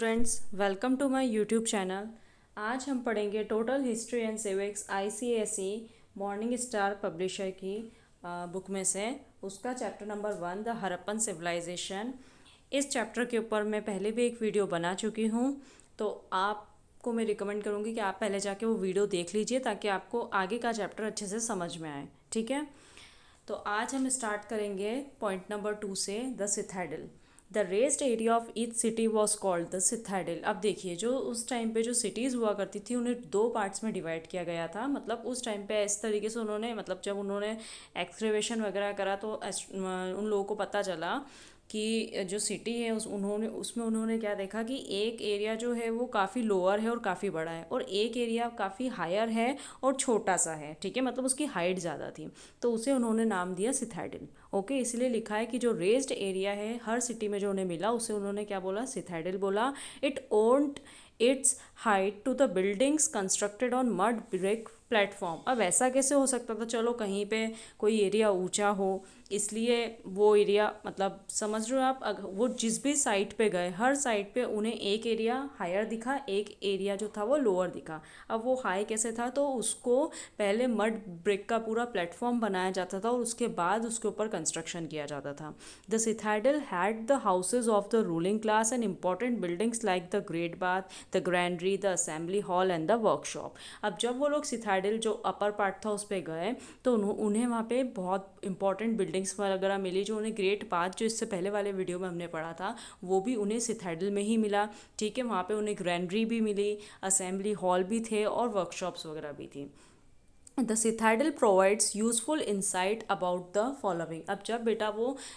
Friends, welcome to my YouTube channel. आज हम पढ़ेंगे total history and civics ICSE morning star publisher की book में से उसका chapter number 1 the Harappan civilization. इस चैप्टर के ऊपर मैं पहले भी एक वीडियो बना चुकी हूँ, तो आपको मैं रिकमेंड करूँगी कि आप पहले जाके वो वीडियो देख लीजिए ताकि आपको आगे का चैप्टर अच्छे से समझ में आए। ठीक है, तो आज हम स्टार्ट करेंगे पॉइंट नंबर 2 से, the citadel. The raised area of each city was called the citadel. अब देखिए, जो उस टाइम पे जो सिटीज़ हुआ करती थी उन्हें दो पार्ट्स में डिवाइड किया गया था। मतलब उस टाइम पे इस तरीके से उन्होंने, मतलब जब उन्होंने एक्सकवेशन वगैरह करा तो उन लोगों को पता चला कि जो सिटी है उसमें उन्होंने क्या देखा कि एक एरिया जो है वो काफ़ी लोअर है और काफ़ी बड़ा है, और एक एरिया काफ़ी हायर है और छोटा सा है। ठीक है, मतलब उसकी हाइट ज़्यादा थी, तो उसे उन्होंने नाम दिया सिथेडल। ओके, इसलिए लिखा है कि जो रेस्ड एरिया है हर सिटी में जो उन्हें मिला उसे उन्होंने क्या बोला, सिथेडल बोला। It owned its height to the buildings constructed on mud brick platform. अब ऐसा कैसे हो सकता था, चलो कहीं पे कोई एरिया ऊंचा हो इसलिए वो एरिया, मतलब समझ रहे हो आप, वो जिस भी साइट पे गए हर साइट पे उन्हें एक एरिया हायर दिखा, एक एरिया जो था वो लोअर दिखा। अब वो हाई कैसे था, तो उसको पहले मड ब्रिक का पूरा प्लेटफॉर्म बनाया जाता था और उसके बाद उसके ऊपर कंस्ट्रक्शन किया जाता था। The citadel had the houses of the ruling class and important buildings like the great bath, the granary, the assembly hall and the workshop. अब जब वो लोग सिथेडल जो अपर पार्ट था उस पर गए तो उन्हें वहाँ पे बहुत इंपॉर्टेंट बिल्डिंग्स वगैरह मिली। जो उन्हें ग्रेट बाथ, जो इससे पहले वाले वीडियो में हमने पढ़ा था, वो भी उन्हें सिथेडल में ही मिला। ठीक है, वहाँ पे उन्हें ग्रैंडरी भी मिली, असेंबली हॉल भी थे और वर्कशॉप्स वगैरह भी थी। The citadel provides useful insight about the following. अब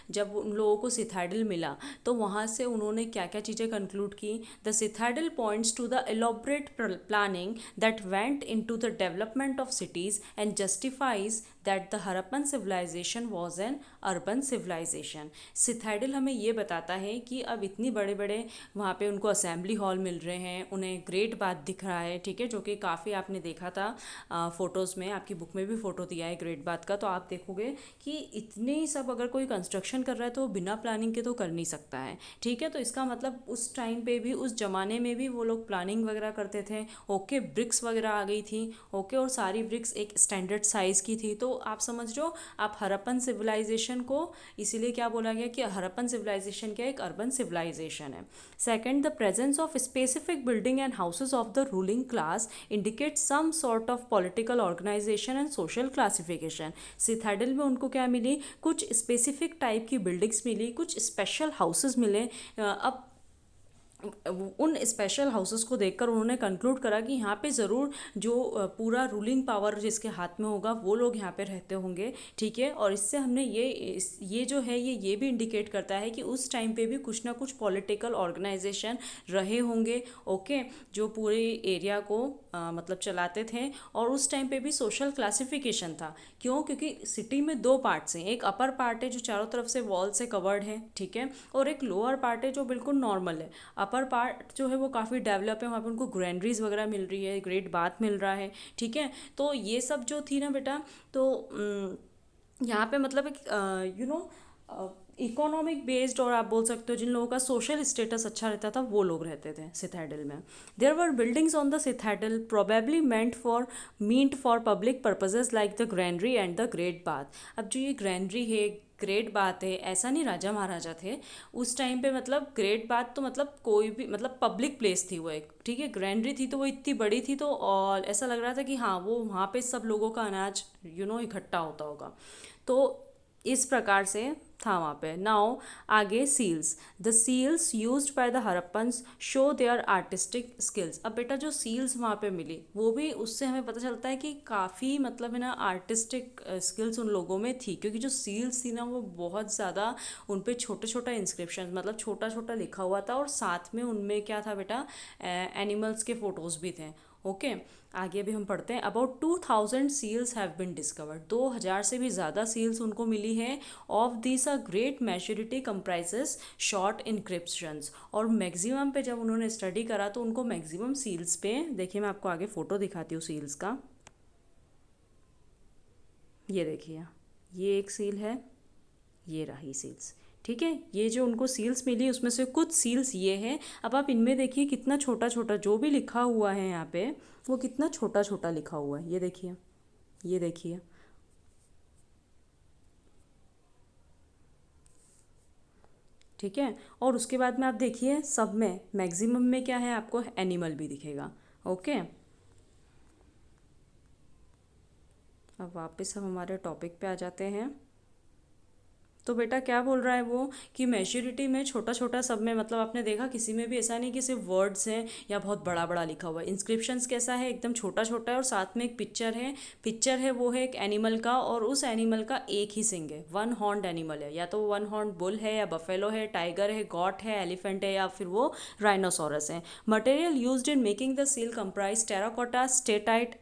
जब उन लोगों को सिथेडल मिला तो वहाँ से उन्होंने क्या क्या चीज़ें कंक्लूड की। The citadel points to the elaborate planning that went into the development of cities and justifies that the Harappan civilisation was an urban civilisation. Citadel हमें ये बताता है कि अब इतनी बड़े बड़े वहाँ पे उनको असेंबली हॉल मिल रहे हैं, उन्हें ग्रेट बाथ दिख रहा है। ठीक है, जो कि काफ़ी आपने देखा था फ़ोटोज़ में, आपकी बुक में भी फ़ोटो दिया है ग्रेट बाथ का, तो आप देखोगे कि इतने सब अगर कोई कंस्ट्रक्शन कर रहा है तो वो बिना प्लानिंग के तो कर नहीं सकता है। ठीक है, तो इसका मतलब उस टाइम पे भी, उस ज़माने में भी वो लोग प्लानिंग वगैरह करते थे। ओके, ब्रिक्स वगैरह आ गई थी। ओके, और सारी ब्रिक्स एक स्टैंडर्ड साइज़ की थी। तो आप समझ रहे हो, आप हड़प्पन सिविलाइजेशन को इसीलिए क्या बोला गया कि हड़प्पन सिविलाइजेशन क्या, एक अर्बन सिविलाइजेशन है। Second, the presence of specific building and houses of the ruling class indicate some sort of political organisation and social classification. Citadel में उनको क्या मिली, कुछ स्पेसिफिक टाइप की बिल्डिंग्स मिली, कुछ स्पेशल हाउसेस मिले। अब उन स्पेशल हाउसेस को देखकर उन्होंने कंक्लूड करा कि यहाँ पे ज़रूर जो पूरा रूलिंग पावर जिसके हाथ में होगा वो लोग यहाँ पे रहते होंगे। ठीक है, और इससे हमने ये जो है ये भी इंडिकेट करता है कि उस टाइम पे भी कुछ ना कुछ पॉलिटिकल ऑर्गेनाइजेशन रहे होंगे। ओके, जो पूरे एरिया को मतलब चलाते थे। और उस टाइम पे भी सोशल क्लासिफिकेशन था। क्यों, क्योंकि सिटी में दो पार्ट्स हैं, एक अपर पार्ट है जो चारों तरफ से वॉल से कवर्ड है। ठीक है, और एक लोअर पार्ट है जो बिल्कुल नॉर्मल है। अपर पार्ट जो है वो काफ़ी डेवलप है, वहाँ पे उनको ग्रैंडरीज वगैरह मिल रही है, ग्रेट बाथ मिल रहा है। ठीक है, तो ये सब जो थी ना बेटा, तो यहाँ पे मतलब एक इकोनॉमिक बेस्ड, और आप बोल सकते हो जिन लोगों का सोशल स्टेटस अच्छा रहता था वो लोग रहते थे सिथेडल में। There were buildings on the citadel probably meant for public purposes like the granary and the great bath. अब जो ये ग्रैंडरी है, ग्रेट बात है, ऐसा नहीं राजा महाराजा थे उस टाइम पे। मतलब ग्रेट बात तो मतलब कोई भी, मतलब पब्लिक प्लेस थी वो एक। ठीक है, ग्रैंडरी थी तो वो इतनी बड़ी थी, तो और ऐसा लग रहा था कि हाँ वो वहाँ पे सब लोगों का अनाज इकट्ठा होता होगा। तो इस प्रकार से था वहाँ पे। नाउ आगे seals. The seals used by the Harappans show their artistic skills. अब बेटा जो सील्स वहाँ पे मिली वो भी, उससे हमें पता चलता है कि काफ़ी मतलब है ना आर्टिस्टिक स्किल्स उन लोगों में थी, क्योंकि जो सील्स थी ना वो बहुत ज़्यादा, उन पे छोटे छोटा इंस्क्रिप्शन, मतलब छोटा छोटा लिखा हुआ था, और साथ में उनमें क्या था बेटा, एनिमल्स के फोटोज़ भी थे। ओके, आगे भी हम पढ़ते हैं। About 2000 seals have been discovered. 2000 से भी ज़्यादा सील्स उनको मिली है। Of this a great maturity comprises short inscriptions. और मैक्सिमम पे जब उन्होंने स्टडी करा तो उनको मैक्सिमम सील्स पे, देखिए मैं आपको आगे फ़ोटो दिखाती हूँ सील्स का। ये देखिए, ये एक सील है, ये रही सील्स। ठीक है, ये जो उनको सील्स मिली उसमें से कुछ सील्स ये हैं। अब आप इनमें देखिए कितना छोटा छोटा जो भी लिखा हुआ है यहाँ पे, वो कितना छोटा छोटा लिखा हुआ है, ये देखिए, ये देखिए। ठीक है, और उसके बाद में आप देखिए सब में मैक्सिमम में क्या है, आपको एनिमल भी दिखेगा। ओके, अब वापस हम हमारे टॉपिक पे आ जाते हैं। तो बेटा क्या बोल रहा है वो, कि मैच्योरिटी में छोटा छोटा सब में, मतलब आपने देखा किसी में भी ऐसा नहीं कि सिर्फ वर्ड्स हैं या बहुत बड़ा बड़ा लिखा हुआ है। इंस्क्रिप्शंस कैसा है, एकदम छोटा छोटा है और साथ में एक पिक्चर है। पिक्चर है वो है एक एनिमल का, और उस एनिमल का एक ही सिंग है, वन हॉर्न्ड एनिमल है, या तो वन हॉर्न्ड बुल है या बफेलो है, टाइगर है, गॉट है, एलिफेंट है, या फिर वो राइनोसोरस है। Material used in making the seal comprise terracotta, steatite,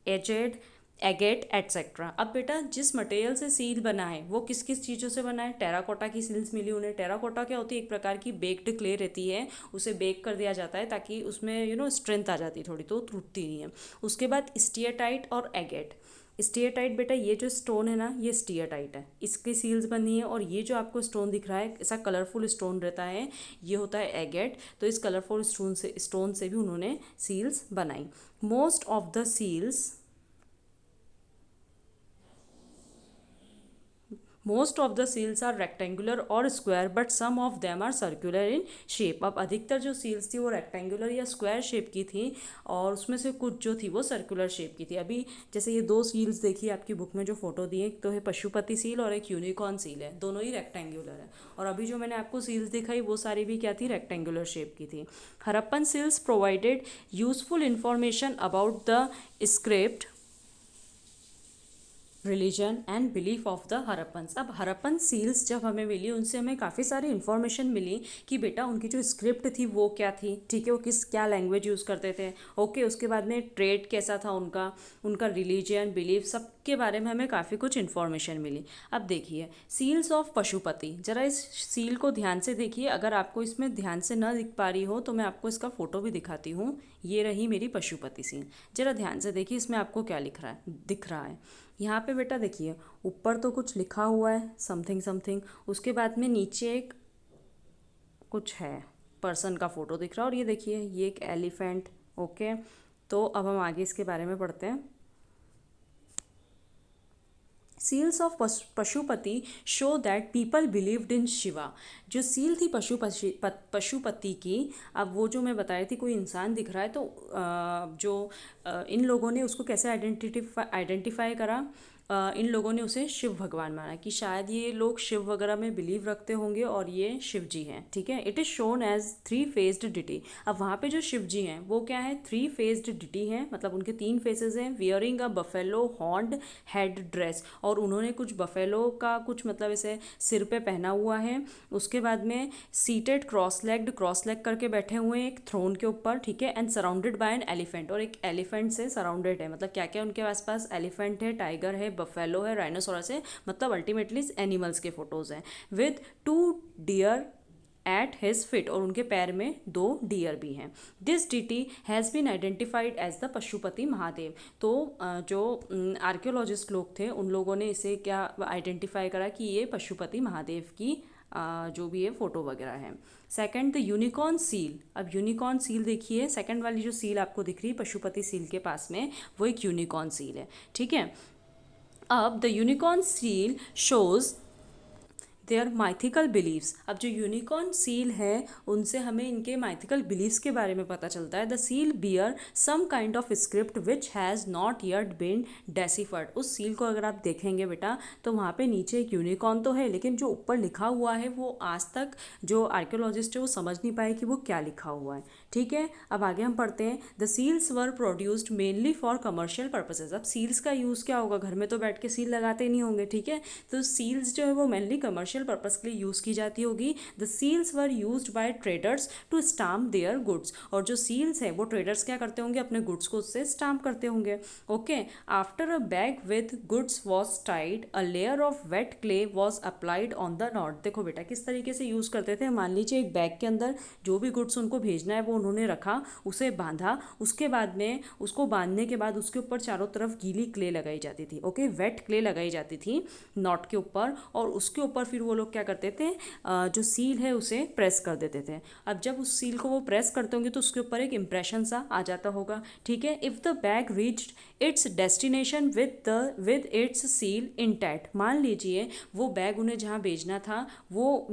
एजेड, एगेट एट्सेट्रा। अब बेटा जिस मटेरियल से सील बना है वो किस किस चीज़ों से बना है, टेराकोटा की सील्स मिली उन्हें। टेराकोटा क्या होती है, एक प्रकार की बेक्ड क्ले रहती है, उसे बेक कर दिया जाता है ताकि उसमें स्ट्रेंथ आ जाती है थोड़ी, तो टूटती नहीं है। उसके बाद स्टीएटाइट और एगेट। स्टीएटाइट बेटा ये जो स्टोन है ना, ये स्टीएटाइट है, इसकी सील्स बनी है। और ये जो आपको स्टोन दिख रहा है ऐसा कलरफुल स्टोन रहता है, ये होता है एगेट। तो इस कलरफुल स्टोन से भी उन्होंने सील्स बनाई। Most of the seals, most of the seals are rectangular और square but some of them are circular in shape. अब अधिकतर जो सील्स थी वो रेक्टेंगुलर या स्क्वायर शेप की थी, और उसमें से कुछ जो थी वो सर्कुलर शेप की थी। अभी जैसे ये दो सील्स देखिए आपकी बुक में जो फोटो दी है, एक तो है पशुपति सील और एक यूनिकॉर्न सील है, दोनों ही रेक्टेंगुलर है। और अभी जो मैंने आपको सील्स दिखाई वो सारी भी क्या थी, रेक्टेंगुलर शेप की थी। Harappan seals provided useful information about the script, religion and belief of the Harappans. अब हरप्पन सील्स जब हमें मिली उनसे हमें काफ़ी सारी इन्फॉर्मेशन मिली कि बेटा उनकी जो स्क्रिप्ट थी वो क्या थी, ठीक है, वो क्या लैंग्वेज यूज़ करते थे। ओके, उसके बाद में ट्रेड कैसा था उनका, उनका रिलीजन, बिलीफ, सब के बारे में हमें काफ़ी कुछ इन्फॉर्मेशन मिली। अब देखिए सील्स ऑफ पशुपति, जरा इस सील को ध्यान से देखिए। अगर आपको इसमें ध्यान से न दिख पा रही हो तो मैं आपको इसका फ़ोटो भी दिखाती हूँ। ये रही मेरी पशुपति सील, जरा ध्यान से देखिए इसमें आपको क्या दिख रहा है। यहाँ पे बेटा देखिए ऊपर तो कुछ लिखा हुआ है समथिंग समथिंग, उसके बाद में नीचे एक कुछ है, पर्सन का फोटो दिख रहा है, और ये देखिए ये एक एलिफेंट। ओके, तो अब हम आगे इसके बारे में पढ़ते हैं। Seals of Pashupati show that people believed in Shiva. जो सील थी पशुपति की, अब वो जो मैं बता रही थी, कोई इंसान दिख रहा है तो इन लोगों ने उसको कैसे आइडेंटिफाई करा, इन लोगों ने उसे शिव भगवान माना कि शायद ये लोग शिव वगैरह में बिलीव रखते होंगे और ये शिव जी हैं। ठीक है, इट इज़ शोन एज 3-फेस्ड डिटी। अब वहाँ पे जो शिव जी हैं वो क्या है, 3-फेस्ड डिटी हैं, मतलब उनके 3 फेसेस हैं। Wearing a buffalo horned head dress, और उन्होंने कुछ बफेलो का कुछ मतलब ऐसे सिर पे पहना हुआ है। उसके बाद में सीटेड क्रॉस लेग करके बैठे हुए हैं एक थ्रोन के ऊपर, ठीक है, and surrounded by an elephant, और एक एलिफेंट से सराउंडेड है। मतलब क्या क्या उनके आसपास, एलिफेंट है, टाइगर है, बफेलो है, राइनोसोरस है, मतलब अल्टीमेटली एनिमल्स के फोटोज हैं। With 2 deer at his feet, और उनके पैर में 2 डियर भी हैं। This deity has been identified as the Pashupati Mahadev. तो जो आर्कियोलॉजिस्ट लोग थे उन लोगों ने इसे क्या आइडेंटिफाई करा कि ये पशुपति महादेव की जो भी है फोटो वगैरह है। Second the unicorn seal. अब यूनिकॉर्न सील देखिए, सेकंड वाली जो सील आपको दिख रही है पशुपति सील के पास में, वो एक यूनिकॉर्न सील है। ठीक है, अब the unicorn seal shows their mythical beliefs. अब जो यूनिकॉर्न सील है उनसे हमें इनके माइथिकल बिलीव्स के बारे में पता चलता है। The seal bear some kind of script which has not yet been deciphered. उस सील को अगर आप देखेंगे बेटा तो वहाँ पे नीचे एक यूनिकॉर्न तो है, लेकिन जो ऊपर लिखा हुआ है वो आज तक जो आर्कियोलॉजिस्ट है वो समझ नहीं पाए कि वो क्या लिखा हुआ है। ठीक है, अब आगे हम पढ़ते हैं। The seals were produced mainly for commercial purposes. अब सील्स का यूज़ क्या होगा, घर में तो बैठ के सील लगाते नहीं होंगे, ठीक है, तो सील्स जो है वो मेनली कमर्शियल पर्पस के लिए यूज़ की जाती होगी। The seals were used by traders to stamp their goods, और जो सील्स है वो ट्रेडर्स क्या करते होंगे, अपने गुड्स को उससे स्टाम्प करते होंगे। Okay, after a bag with goods was Tide a layer of weight clay was applied on the not. देखो बेटा किस तरीके से यूज़ करते थे, मान लीजिए एक बैग के अंदर जो भी गुड्स उनको भेजना है वो उन्होंने रखा, उसे बांधा, उसके बाद में उसको बांधने के बाद उसके ऊपर चारों तरफ गीली क्ले लगाई जाती थी। ओके, वेट क्ले लगाई जाती थी नॉट के ऊपर, और उसके ऊपर फिर फिर वो लोग क्या करते थे, जो सील है उसे प्रेस कर देते थे। अब जब उस सील को वो प्रेस करते होंगे तो उसके ऊपर एक इम्प्रेशन सा आ जाता होगा, ठीक है। If the bag reached it's destination with its seal intact, मान लीजिए वो बैग उन्हें जहाँ भेजना था वो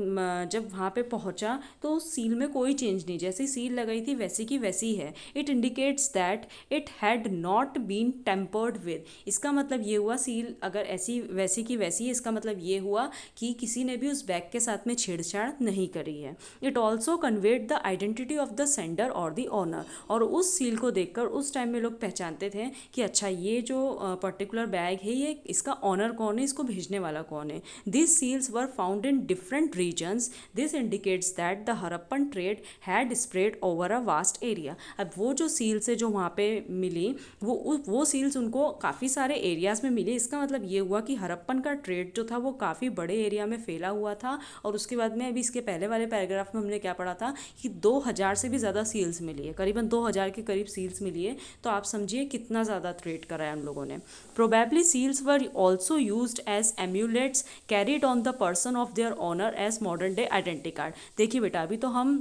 जब वहाँ पे पहुँचा तो उस सील में कोई चेंज नहीं, जैसी सील लगाई थी वैसी की वैसी है। It indicates that it had not been tampered with, इसका मतलब ये हुआ सील अगर ऐसी वैसी की वैसी है, इसका मतलब ये हुआ कि किसी ने भी उस बैग के साथ में छेड़छाड़ नहीं करी है। It also conveyed the identity of the sender और द ओनर, और उस सील को देखकर उस टाइम में लोग पहचानते थे कि अच्छा ये जो पर्टिकुलर बैग है ये इसका ऑनर कौन है, इसको भेजने वाला कौन है। This seals were found in different regions, this indicates that the Harappan trade had spread over a vast area. अब वो जो सील्स है जो वहाँ पे मिली वो सील्स उनको काफ़ी सारे एरियाज़ में मिली, इसका मतलब ये हुआ कि हरप्पन का ट्रेड जो था वो काफ़ी बड़े एरिया में फैला हुआ था। और उसके बाद में अभी इसके पहले वाले पैराग्राफ में हमने क्या पढ़ा था कि 2000 से भी ज़्यादा सील्स मिली है, करीबन 2000 के करीब सील्स मिली है, तो आप समझिए कितना ज़्यादा ट्रेड करा है हम लोगों ने। Probably seals were also used as amulets carried on the person of their owner as modern day identity card. देखिए बेटा अभी तो हम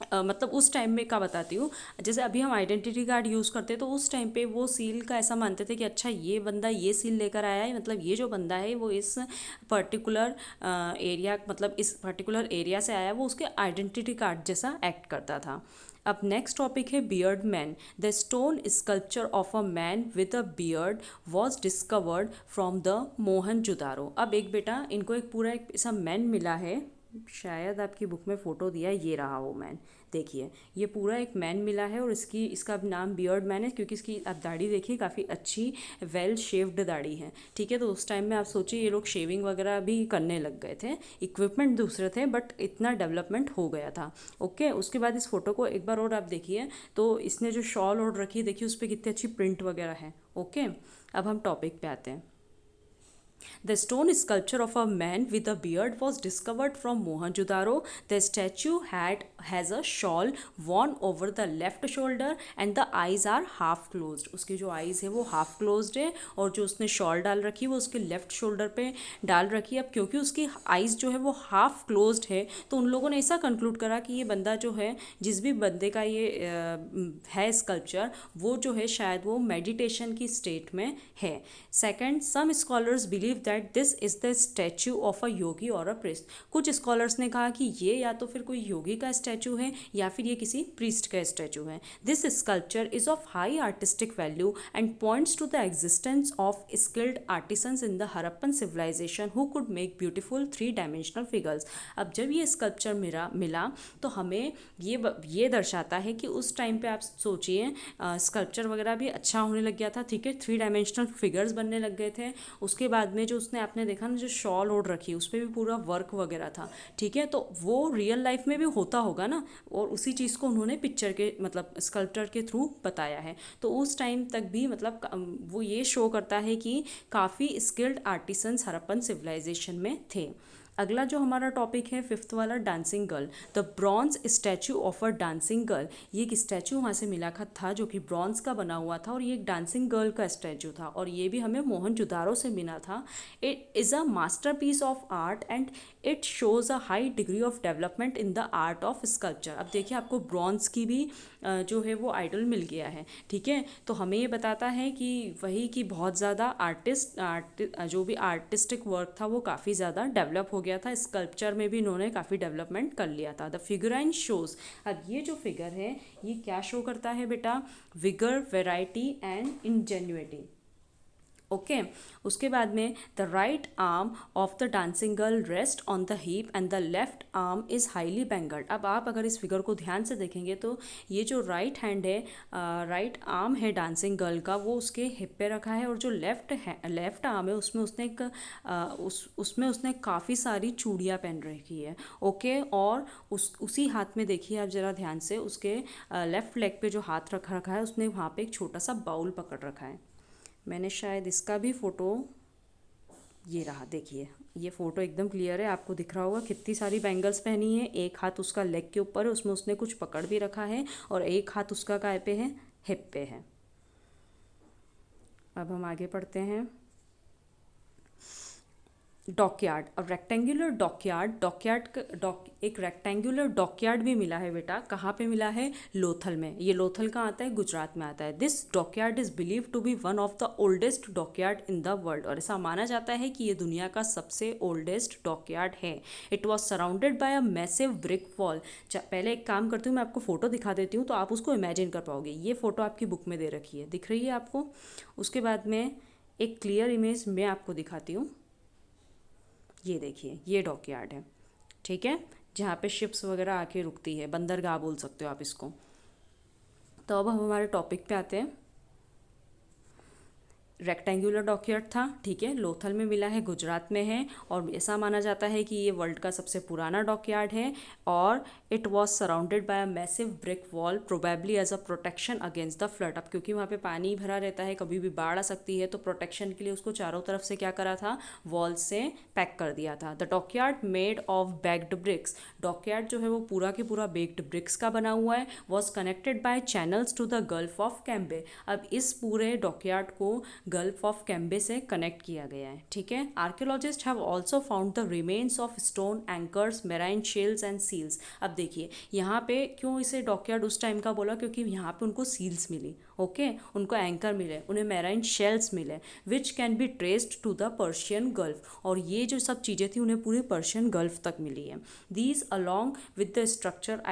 मतलब उस टाइम में क्या बताती हूँ, जैसे अभी हम आइडेंटिटी कार्ड यूज़ करते हैं तो उस टाइम पे वो सील का ऐसा मानते थे कि अच्छा ये बंदा ये सील लेकर आया है, मतलब ये जो बंदा है वो इस पर्टिकुलर एरिया मतलब इस पर्टिकुलर एरिया से आया है, वो उसके आइडेंटिटी कार्ड जैसा एक्ट करता था। अब नेक्स्ट टॉपिक है beard man. The stone sculpture of a man with a beard was discovered from the Mohenjodaro. अब एक बेटा इनको एक पूरा एक ऐसा मैन मिला है, शायद आपकी बुक में फ़ोटो दिया है, ये रहा वो मैन, देखिए ये पूरा एक मैन मिला है और इसका अब नाम बियर्ड मैन है क्योंकि इसकी आप दाढ़ी देखिए काफ़ी अच्छी वेल शेव्ड दाढ़ी है, ठीक है। तो उस टाइम में आप सोचिए ये लोग शेविंग वगैरह भी करने लग गए थे, इक्विपमेंट दूसरे थे बट इतना डेवलपमेंट हो गया था। ओके, उसके बाद इस फोटो को एक बार और आप देखिए तो इसने जो शॉल ओढ़ रखी है देखिए उस पर कितनी अच्छी प्रिंट वगैरह है। ओके, अब हम टॉपिक पे आते हैं। The stone sculpture of a man with a beard was discovered from Mohenjo-daro. The statue has a shawl worn over the left shoulder and the eyes are half closed. उसकी जो eyes है वो half closed है और जो उसने shawl डाल रखी है वो उसके left shoulder पे डाल रखी है। अब क्योंकि उसकी eyes जो है वो half closed है तो उन लोगों ने ऐसा conclude करा कि ये बंदा जो है, जिस भी बंदे का ये है स्कल्पचर, वो जो है शायद वो मेडिटेशन की स्टेट में है। Second, some scholars believe that this is the statue of a yogi और अ प्रिस्ट। कुछ स्कॉलर्स ने कहा कि ये या तो फिर कोई योगी का स्टैचू है या फिर ये किसी प्रीस्ट का स्टैचू है। This sculpture is of high artistic value and points to the existence of skilled artisans in the Harappan civilization who could make beautiful 3 dimensional figures. अब जब ये स्कल्पचर मिला तो हमें ये दर्शाता है कि उस टाइम पे आप सोचिए स्कल्पचर वगैरह भी अच्छा होने लग गया था, ठीक है, 3 डायमेंशनल फिगर्स बनने लग गए थे। उसके बाद में जो उसने आपने देखा ना जो शॉल ओढ़ रखी उस पर भी पूरा वर्क वगैरह था, ठीक है, तो वो रियल लाइफ में भी होता होगा ना, और उसी चीज़ को उन्होंने पिक्चर के मतलब स्कल्पचर के थ्रू बताया है। तो उस टाइम तक भी मतलब वो ये शो करता है कि काफ़ी स्किल्ड आर्टिसंस हरप्पन सिविलाइजेशन में थे। अगला जो हमारा टॉपिक है फिफ्थ वाला, dancing girl. The bronze statue of a dancing girl. ये एक स्टैचू वहाँ से मिला था जो कि ब्रॉन्ज का बना हुआ था और ये एक डांसिंग गर्ल का स्टैचू था और ये भी हमें मोहनजोदारो से मिला था। It is a master piece of art and it shows a high degree of development in the art of sculpture. अब देखिए आपको ब्रॉन्ज की भी जो है वो आइडल मिल गया है, ठीक है, तो हमें ये बताता है कि वही कि बहुत ज़्यादा जो भी आर्टिस्टिक वर्क था वो काफ़ी ज़्यादा डेवलप हो गया था। स्कल्पचर में भी इन्होंने काफ़ी डेवलपमेंट कर लिया था। द फिगराइन शोज, अब ये जो फिगर है ये क्या शो करता है बेटा, vigour, variety and ingenuity. Okay, उसके बाद में the right arm of the dancing girl rest on the hip and the left arm is highly bangled. अब आप अगर इस फिगर को ध्यान से देखेंगे तो ये जो राइट हैंड है, राइट आर्म है डांसिंग गर्ल का, वो उसके हिप पे रखा है और जो लेफ्ट आर्म है उसमें उसमें उसने काफ़ी सारी चूड़ियाँ पहन रखी है। ओके, और उसी हाथ में देखिए आप ज़रा ध्यान से, उसके लेफ्ट लेग पे जो हाथ रखा है उसने वहाँ पे एक छोटा सा बाउल पकड़ रखा है। मैंने शायद इसका भी फ़ोटो, ये रहा, देखिए ये फ़ोटो एकदम क्लियर है, आपको दिख रहा होगा कितनी सारी बैंगल्स पहनी है। एक हाथ उसका लेग के ऊपर है, उसमें उसने कुछ पकड़ भी रखा है और एक हाथ उसका काय पे है, हिप पे है। अब हम आगे पढ़ते हैं। डॉकयार्ड, अब रेक्टेंगुलर डॉकयार्ड, एक रेक्टेंगुलर डॉकयार्ड भी मिला है बेटा। कहाँ पे मिला है? लोथल में। ये लोथल कहाँ आता है? गुजरात में आता है। This dockyard is believe to be one of the oldest dockyard in the world, और ऐसा माना जाता है कि ये दुनिया का सबसे ओल्डेस्ट डॉकयार्ड है। It was surrounded by a massive brick wall. पहले एक काम करती हूँ, मैं आपको फोटो दिखा देती हूँ तो आप उसको इमेजिन कर पाओगे। ये फोटो आपकी बुक में दे रखी है, दिख रही है आपको? उसके बाद में एक क्लियर इमेज मैं आपको दिखाती हूँ। ये देखिए, ये डॉकयार्ड है, ठीक है, जहाँ पे शिप्स वगैरह आके रुकती है, बंदरगाह बोल सकते हो आप इसको। तो अब हम हमारे टॉपिक पे आते हैं। रेक्टेंगुलर डॉकयार्ड था, ठीक है, लोथल में मिला है, गुजरात में है, और ऐसा माना जाता है कि ये वर्ल्ड का सबसे पुराना डॉकयार्ड है। और it was surrounded by a massive brick wall, probably as a protection against the flood. अब क्योंकि वहाँ पे पानी भरा रहता है, कभी भी बाढ़ आ सकती है, तो प्रोटेक्शन के लिए उसको चारों तरफ से क्या करा था? वॉल से पैक कर दिया था। The dockyard made of baked bricks, dockyard जो है वो पूरा के पूरा बेक्ड ब्रिक्स का बना हुआ है। Was connected by channels to the gulf of Cambay. अब इस पूरे डॉकयार्ड को गल्फ ऑफ कैम्बे से कनेक्ट किया गया है, ठीक है। Archaeologist have also found the remains of stone anchors, marine shells and seals. अब देखिए यहाँ पे क्यों इसे डॉकयार्ड उस टाइम का बोला, क्योंकि यहाँ पे उनको सील्स मिली, ओके, उनको एंकर मिले, उन्हें मेराइन शेल्स मिले, which can be traced to the Persian gulf. और ये जो सब चीज़ें थी उन्हें पूरे पर्शियन गल्फ तक मिली है। These along with the structure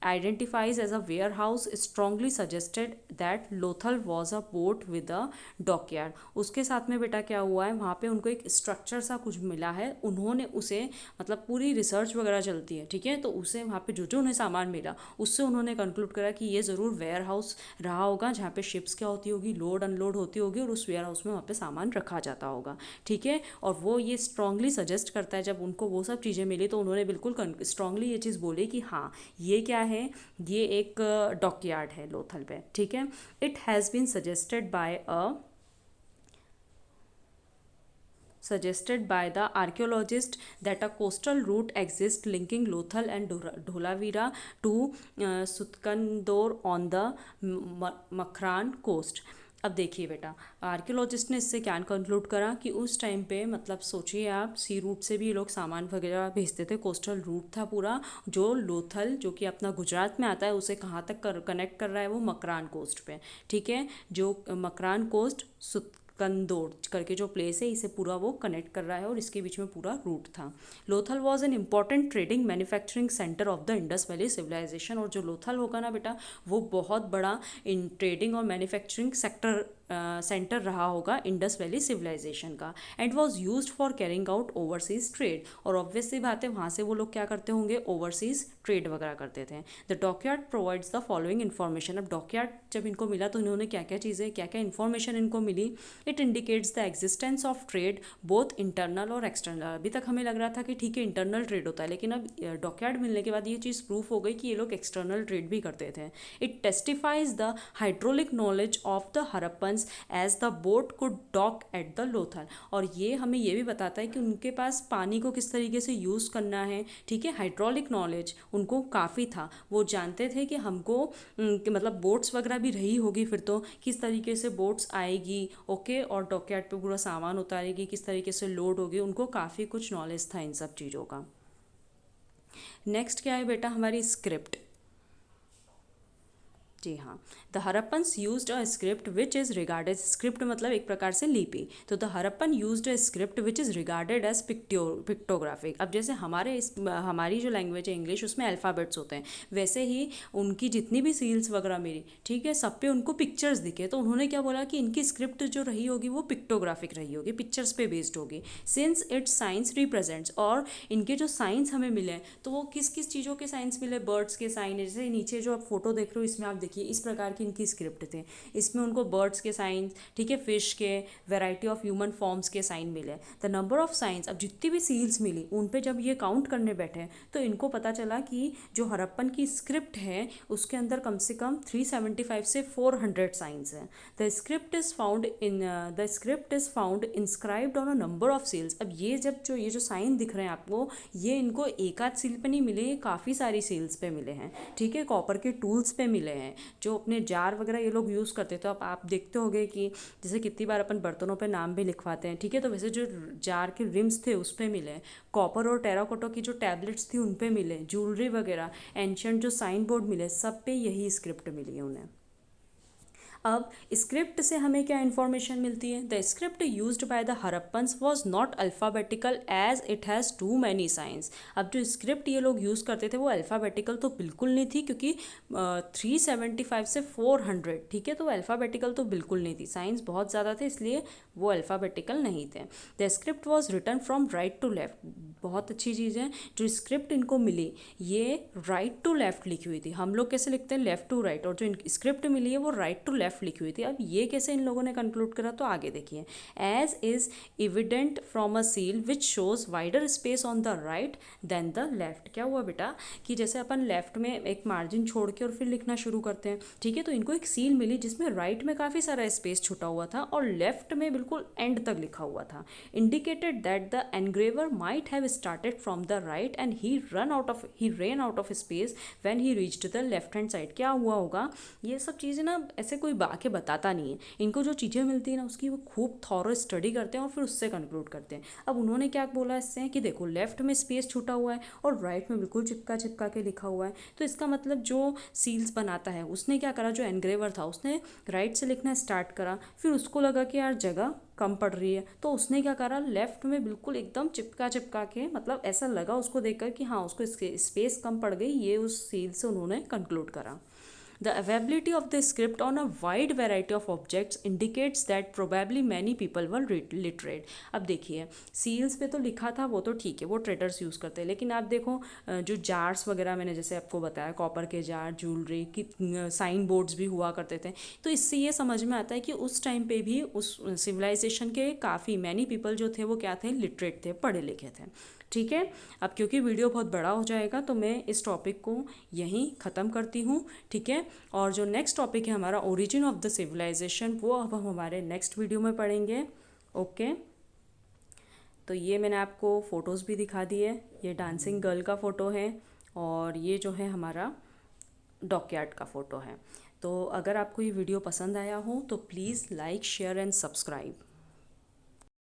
identifies as a warehouse strongly suggested that Lothal was a port with a dockyard। उसके साथ में बेटा क्या हुआ है, वहाँ पे उनको एक स्ट्रक्चर सा कुछ मिला है, उन्होंने उसे, मतलब पूरी रिसर्च वगैरह चलती है, ठीक है, तो उसे वहाँ पे जो जो उन्हें सामान मिला उससे उन्होंने कंक्लूड करा कि ये ज़रूर वेयर हाउस रहा होगा, जहाँ पे शिप्स क्या होती होगी, लोड अनलोड होती होगी, और उस वेयर हाउस में वहाँ पे सामान रखा जाता होगा, ठीक है। और वो ये स्ट्रांगली सजेस्ट करता है, जब उनको वो सब चीज़ें मिली तो उन्होंने बिल्कुल स्ट्रांगली ये चीज़ बोली कि हाँ ये क्या है, ये एक डॉकयार्ड है लोथल पे, ठीक है। It has been suggested by the archaeologist that a coastal route exists linking Lothal and Dholavira to Sutkandor on the Makran coast। अब देखिए बेटा, आर्कियोलॉजिस्ट ने इससे क्या कंक्लूड करा कि उस टाइम पे, मतलब सोचिए आप, सी रूट से भी ये लोग सामान वगैरह भेजते थे, कोस्टल रूट था पूरा, जो लोथल जो कि अपना गुजरात में आता है उसे कहाँ तक कनेक्ट कर रहा है, वो मकरान कोस्ट पे, ठीक है, जो मकरान कोस्ट कंदोर करके जो प्लेस है, इसे पूरा वो कनेक्ट कर रहा है, और इसके बीच में पूरा रूट था। Lothal was an important trading manufacturing centre of the Indus valley civilization. और जो लोथल होगा ना बेटा, वो बहुत बड़ा इन ट्रेडिंग और मैन्युफैक्चरिंग सेंटर रहा होगा इंडस वैली सिविलाइजेशन का। And was use for carrying out overseas trade, और ऑब्वियसली बात है वहाँ से वो लोग क्या करते होंगे, ओवरसीज ट्रेड वगैरह करते थे। The dockyard provides the following information. अब डॉकयार्ड जब इनको मिला तो इन्होंने क्या क्या चीज़ें, क्या क्या इन्फॉर्मेशन इनको मिली। It indicates the existence of trade both internal और एक्सटर्नल। अभी तक हमें लग रहा था कि ठीक है इंटरनल ट्रेड होता है, लेकिन अब डॉकयार्ड मिलने के बाद ये चीज़ प्रूफ हो गई कि ये लोग एक्सटर्नल ट्रेड भी करते थे। It testifies the hydraulic knowledge of the Harappans as the boat could dock at the Lothal. और ये हमें ये भी बताता है कि उनके पास पानी को किस तरीके से यूज़ करना है, ठीक है, हाइड्रोलिक नॉलेज उनको काफ़ी था, वो जानते थे कि हमको मतलब बोट्स वगैरह भी रही होगी फिर तो, किस तरीके से बोट्स आएगी, ओके, और डॉकयार्ड पे पूरा सामान उतारेगी, किस तरीके से लोड होगी, उनको काफ़ी कुछ नॉलेज था इन सब चीज़ों का। नेक्स्ट क्या है बेटा, हमारी स्क्रिप्ट। जी हाँ, the Harappans used a script which is regarded, script मतलब एक प्रकार से लिपि, तो the Harappan used a script which is regarded as pictographic. अब जैसे हमारी जो लैंग्वेज है इंग्लिश, उसमें अल्फ़ाबेट्स होते हैं, वैसे ही उनकी जितनी भी सील्स वगैरह मिली, ठीक है, सब पे उनको पिक्चर्स दिखे, तो उन्होंने क्या बोला कि इनकी स्क्रिप्ट जो रही होगी वो पिक्टोग्राफिक रही होगी, पिक्चर्स पे बेस्ड होगी। सिंस इट्स साइंस रिप्रेजेंट्स, और इनके जो साइंस हमें मिले तो वो किस किस चीज़ों के साइंस मिले, बर्ड्स के साइन, जैसे नीचे जो आप फोटो देख रहे हो इसमें आप देखिए इस प्रकार की इनकी स्क्रिप्ट थे, इसमें उनको बर्ड्स के साइंस, ठीक है, फिश के, वैरायटी ऑफ ह्यूमन फॉर्म्स के साइन मिले। द नंबर ऑफ साइंस, अब जितनी भी सील्स मिली उन पे जब ये काउंट करने बैठे तो इनको पता चला कि जो हरप्पन की स्क्रिप्ट है उसके अंदर कम से कम 375 से 400 साइंस हैं। The script is found inscribed on a number of seals. अब ये जो साइन दिख रहे हैं आपको, ये इनको एक आध सील पे नहीं मिले, ये काफ़ी सारी सील्स पे मिले हैं, ठीक है, कॉपर के टूल्स पे मिले हैं, जो अपने जार वगैरह ये लोग यूज़ करते थे। तो अब आप देखते होंगे कि जैसे कितनी बार अपन बर्तनों पे नाम भी लिखवाते हैं, ठीक है। तो वैसे जो जार के रिम्स थे उस पर मिले, कॉपर और टेराकोटा की जो टैबलेट्स थी उन पे मिले, ज्वेलरी वगैरह, एंशियंट जो साइन बोर्ड मिले, सब पे यही स्क्रिप्ट मिली है उन्हें। अब स्क्रिप्ट से हमें क्या इन्फॉर्मेशन मिलती है? The script used by the Harappans was not alphabetical as it has too many signs. अब जो स्क्रिप्ट ये लोग यूज़ करते थे वो अल्फ़ाबेटिकल तो बिल्कुल नहीं थी, क्योंकि 375 से 400, ठीक है, तो अल्फ़ाबेटिकल तो बिल्कुल नहीं थी, साइंस बहुत ज़्यादा थे, इसलिए वो अल्फ़ाबेटिकल नहीं थे। The script was written from right to left. बहुत अच्छी चीज़ है, जो स्क्रिप्ट इनको मिली ये राइट टू लेफ्ट लिखी हुई थी। हम लोग कैसे लिखते हैं? लेफ्ट टू राइट, और जो स्क्रिप्ट मिली है वो राइट टू लेफ्ट लिखी हुई थी। अब ये कैसे इन लोगों ने कंक्लूड करा, तो आगे देखिए। As is evident from a seal which shows wider space on the right than the left. क्या हुआ बेटा कि जैसे अपन लेफ्ट में एक मार्जिन छोड़ के और फिर लिखना शुरू करते हैं, ठीक है, तो इनको एक सील मिली जिसमें राइट में काफ़ी सारा स्पेस छुटा हुआ था और लेफ्ट में बिल्कुल एंड तक लिखा हुआ था। Indicated that the engraver might have started from the right end he ran out of space when he reached the left hand side। क्या हुआ होगा? ये सब चीज़ें ना ऐसे कोई आके बताता नहीं है, इनको जो चीज़ें मिलती है ना उसकी वो खूब थॉरो स्टडी करते हैं और फिर उससे कंक्लूड करते हैं। अब उन्होंने क्या बोला इससे कि देखो लेफ्ट में स्पेस छूटा हुआ है और राइट में बिल्कुल चिपका चिपका के लिखा हुआ है, तो इसका मतलब जो सील्स बनाता है उसने क्या करा, जो एनग्रेवर था उसने राइट से लिखना स्टार्ट करा, फिर उसको लगा कि यार जगह कम पड़ रही है, तो उसने क्या करा, लेफ्ट में बिल्कुल एकदम चिपका चिपका के, मतलब ऐसा लगा उसको देखकर कि हाँ उसको स्पेस कम पड़ गई, ये उस सील से उन्होंने कंक्लूड करा। The availability of the script on a wide variety of objects indicates that probably many people were literate। अब देखिए सील्स पे तो लिखा था वो तो ठीक है, वो ट्रेडर्स यूज़ करते हैं, लेकिन आप देखो जो जार्स वगैरह मैंने जैसे आपको बताया, कॉपर के जार, ज्वेलरी की साइन बोर्ड्स भी हुआ करते थे, तो इससे ये समझ में आता है कि उस टाइम पे भी उस सिविलाइजेशन के काफ़ी मैनी पीपल जो थे वो क्या थे, लिटरेट थे, पढ़े लिखे थे, ठीक है। अब क्योंकि वीडियो बहुत बड़ा हो जाएगा तो मैं इस टॉपिक को यहीं ख़त्म करती हूँ, ठीक है। और जो नेक्स्ट टॉपिक है हमारा ओरिजिन ऑफ द सिविलाइजेशन, वो अब हम हमारे नेक्स्ट वीडियो में पढ़ेंगे। ओके, तो ये मैंने आपको फ़ोटोज़ भी दिखा दी है, ये डांसिंग गर्ल का फ़ोटो है और ये जो है हमारा डॉकयार्ड का फ़ोटो है। तो अगर आपको ये वीडियो पसंद आया हो तो please like, share and subscribe.